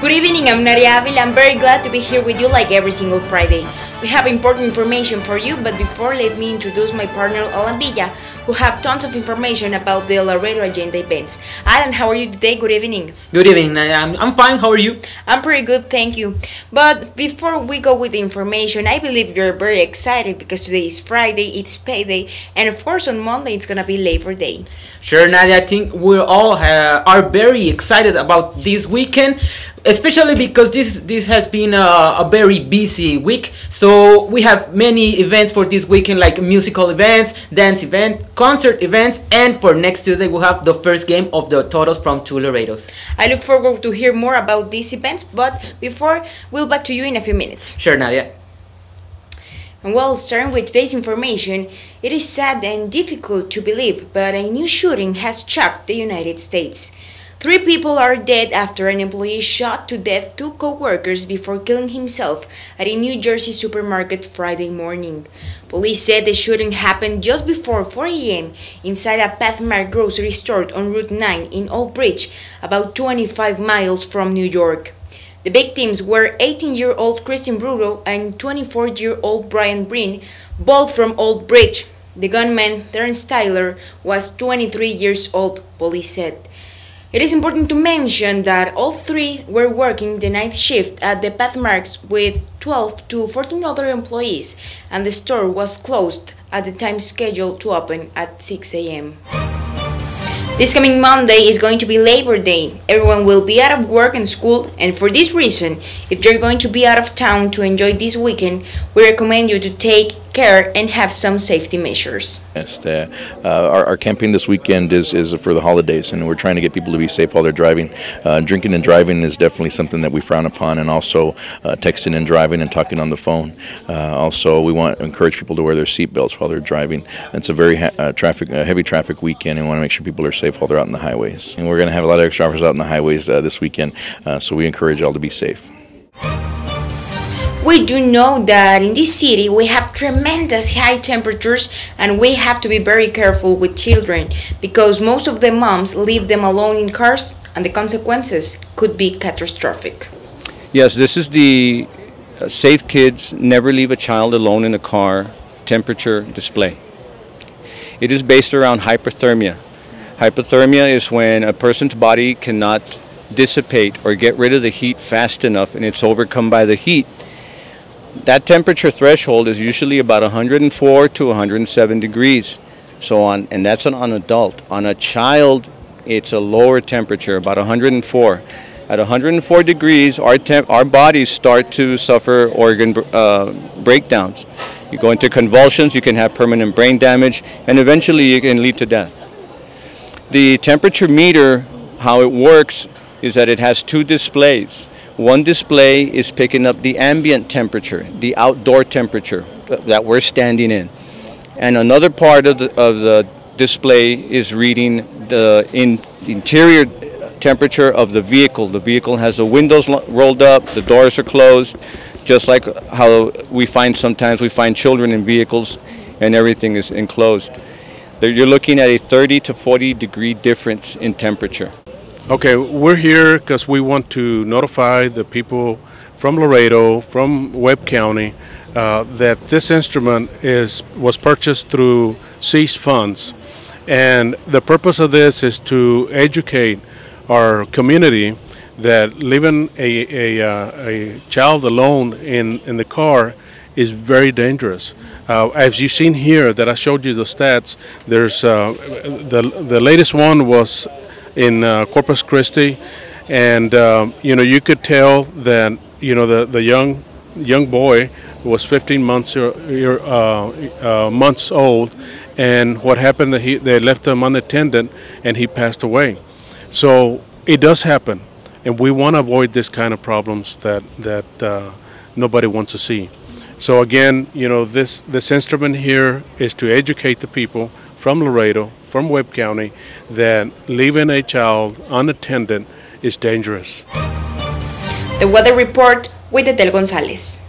Good evening, I'm Nadia Avila. I'm very glad to be here with you like every single Friday. We have important information for you, but before, let me introduce my partner Alan Villa, who have tons of information about the Laredo agenda events. Alan, how are you today? Good evening. Good evening, Nadia. I'm fine. How are you? I'm pretty good, thank you. But before we go with the information, I believe you're very excited because today is Friday, it's payday, and of course on Monday it's gonna be Labor Day. Sure, Nadia. I think we all are very excited about this weekend, especially because this has been a very busy week. So we have many events for this weekend, like musical events, dance event, concert events, and for next Tuesday we'll have the first game of the Toros from two Laredos. I look forward to hear more about these events, but before, we'll back to you in a few minutes. Sure, Nadia. And well, starting with today's information, it is sad and difficult to believe, but a new shooting has shocked the United States. 3 people are dead after an employee shot to death 2 co-workers before killing himself at a New Jersey supermarket Friday morning. Police said the shooting happened just before 4 a.m. inside a Pathmark grocery store on Route 9 in Old Bridge, about 25 miles from New York. The victims were 18-year-old Kristen Bruto and 24-year-old Brian Breen, both from Old Bridge. The gunman, Terrence Tyler, was 23 years old, police said. It is important to mention that all 3 were working the night shift at the Pathmarks with 12 to 14 other employees, and the store was closed at the time scheduled to open at 6 a.m. This coming Monday is going to be Labor Day. Everyone will be out of work and school, and for this reason, if you're going to be out of town to enjoy this weekend, we recommend you to take care and have some safety measures. Yes, our campaign this weekend is for the holidays, and we're trying to get people to be safe while they're driving. Drinking and driving is definitely something that we frown upon, and also texting and driving and talking on the phone. Also, we want to encourage people to wear their seatbelts while they're driving. It's a very heavy traffic weekend, and we want to make sure people are safe while they're out in the highways. And we're going to have a lot of extra officers out in the highways this weekend, so we encourage all to be safe. We do know that in this city we have tremendous high temperatures, and we have to be very careful with children because most of the moms leave them alone in cars, and the consequences could be catastrophic. Yes, this is the Safe Kids Never Leave a Child Alone in a Car temperature display. It is based around hypothermia. Hypothermia is when a person's body cannot dissipate or get rid of the heat fast enough, and it's overcome by the heat. That temperature threshold is usually about 104 to 107 degrees. And that's on an adult. On a child, it's a lower temperature, about 104. At 104 degrees, our bodies start to suffer organ breakdowns. You go into convulsions, you can have permanent brain damage, and eventually it can lead to death. The temperature meter, how it works, is that it has 2 displays. One display is picking up the ambient temperature, the outdoor temperature that we're standing in. And another part of the display is reading the interior temperature of the vehicle. The vehicle has the windows rolled up, the doors are closed, just like how sometimes we find children in vehicles and everything is enclosed. You're looking at a 30 to 40 degree difference in temperature. Okay, we're here because we want to notify the people from Laredo, from Webb County, that this instrument was purchased through seized funds. And the purpose of this is to educate our community that leaving a child alone in the car is very dangerous. As you've seen here, that I showed you the stats, there's the latest one was in Corpus Christi, and you could tell that the young boy was 15 months old, and what happened, they left him unattended and he passed away. So it does happen, and we want to avoid this kind of problems that nobody wants to see. So again, this instrument here is to educate the people from Laredo, from Webb County, that leaving a child unattended is dangerous. The weather report with Etel Gonzalez.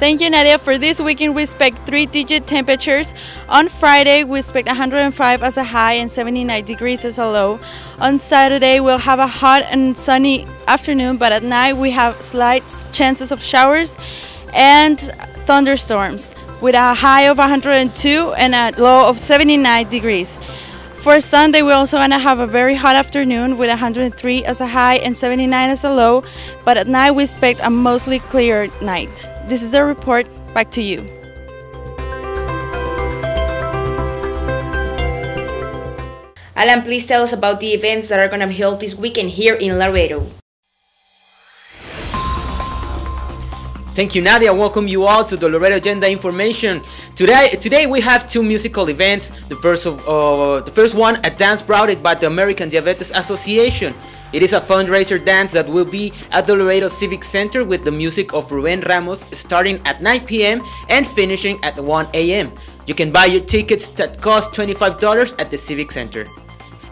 Thank you, Nadia. For this weekend, we expect 3-digit temperatures. On Friday, we expect 105 as a high and 79 degrees as a low. On Saturday, we'll have a hot and sunny afternoon, but at night we have slight chances of showers and thunderstorms with a high of 102 and a low of 79 degrees. For Sunday, we're also going to have a very hot afternoon with 103 as a high and 79 as a low, but at night we expect a mostly clear night. This is the report. Back to you. Alan, please tell us about the events that are going to be held this weekend here in Laredo. Thank you, Nadia. Welcome you all to the Laredo Agenda Information. Today we have two musical events. The first one, a dance brought by the American Diabetes Association. It is a fundraiser dance that will be at the Laredo Civic Center with the music of Ruben Ramos starting at 9 p.m. and finishing at 1 a.m. You can buy your tickets that cost $25 at the Civic Center.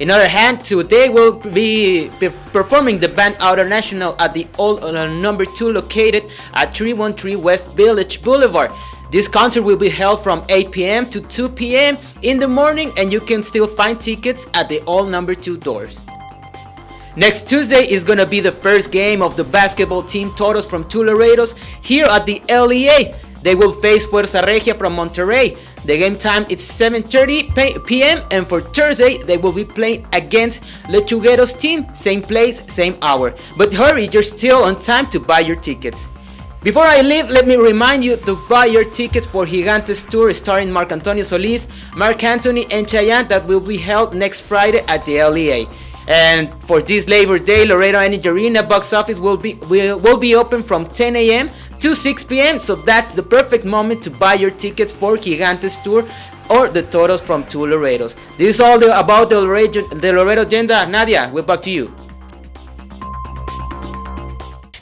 In other hand, today we'll be performing the band Outernational at the old number 2 located at 313 West Village Boulevard. This concert will be held from 8 p.m. to 2 p.m. in the morning, and you can still find tickets at the old number 2 doors. Next Tuesday is gonna be the first game of the basketball team Toros from two Laredos here at the LEA. They will face Fuerza Regia from Monterrey. The game time is 7:30 p.m. and for Thursday they will be playing against Lechugueros team, same place, same hour. But hurry, you're still on time to buy your tickets. Before I leave, let me remind you to buy your tickets for Gigantes Tour starring Marc Antonio Solis, Marc Anthony and Chayanne that will be held next Friday at the LEA. And for this Labor Day, Laredo Energy Arena box office will be open from 10 a.m. to 6 p.m. So that's the perfect moment to buy your tickets for Gigantes Tour or the Toros from two Laredos. This is all about the Laredo Agenda. Nadia, we're back to you.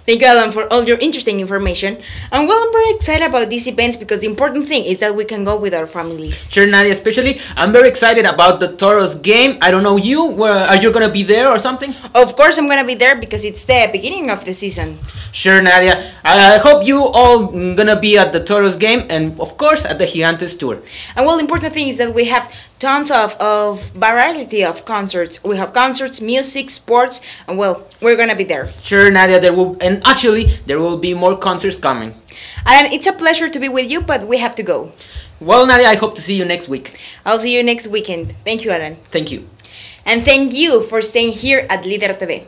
Thank you, Alan, for all your interesting information. And well, I'm very excited about these events because the important thing is that we can go with our families. Sure, Nadia, especially I'm very excited about the Toros game. I don't know you, are you going to be there or something? Of course I'm going to be there because it's the beginning of the season. Sure, Nadia. I hope you all going to be at the Toros game and of course at the Gigantes Tour. And well, the important thing is that we have tons of variety of concerts. We have concerts, music, sports, and well, we're gonna be there. Sure, Nadia, there will be more concerts coming. And it's a pleasure to be with you, but we have to go. Well, Nadia, I hope to see you next week. I'll see you next weekend. Thank you, Alan. Thank you. And thank you for staying here at Líder TV.